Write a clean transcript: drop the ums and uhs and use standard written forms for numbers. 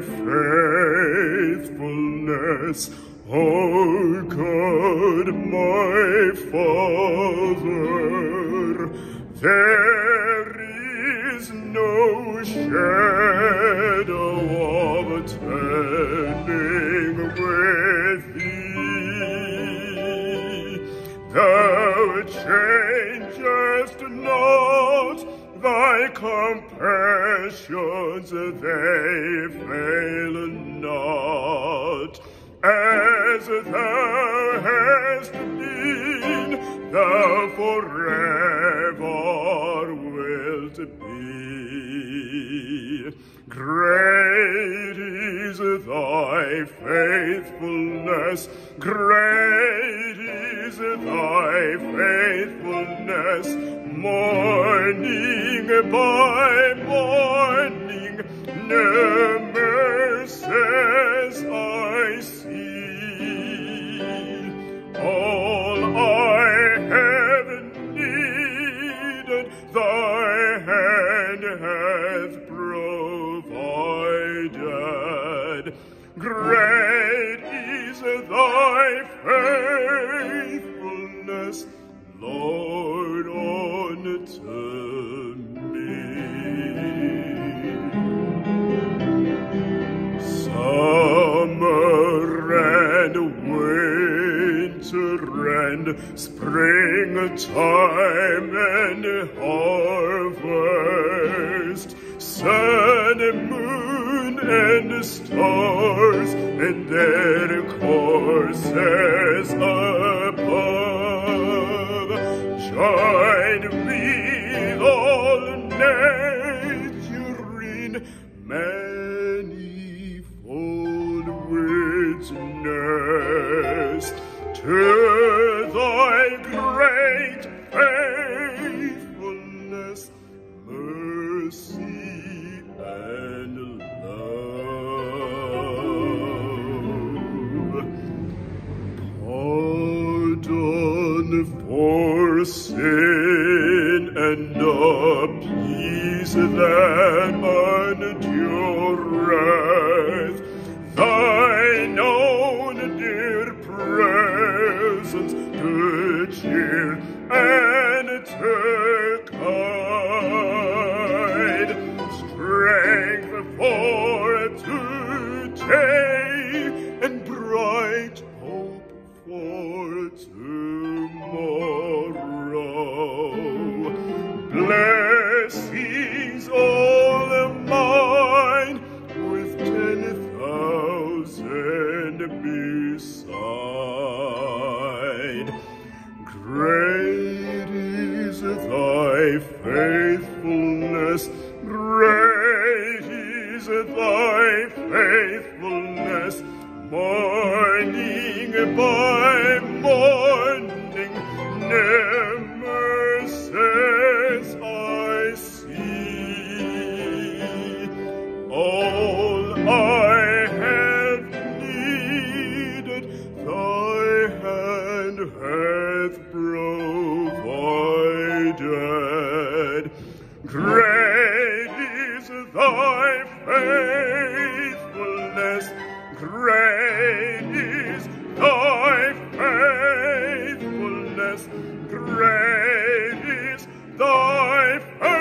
faithfulness, O God, my Father. There is no shadow of turning with thee. Thou changest not, thy compassions, they fail not. As thou hast been, thou forever wilt be. Great is thy faithfulness, great is thy faithfulness, morning by morning, new mercies I see. All I have needed, thy hand hath provided. Great is thy faithfulness, Lord, unto me. Summer and winter and springtime and harvest, sun and moon and stars and their courses above, join with all nature in manifold witness to thy great faithfulness, mercy, and love. Pardon for sin and a peace that endureth, thine own dear presence to cheer and to guide, strength for today and bright hope for tomorrow. Blessings all mine with 10,000 beside. Great is thy faithfulness, great is thy faithfulness, morning by morning, new mercies I see. All I have needed, thy hand hath provided. Great is thy faithfulness, great is thy faithfulness, great is thy faithfulness.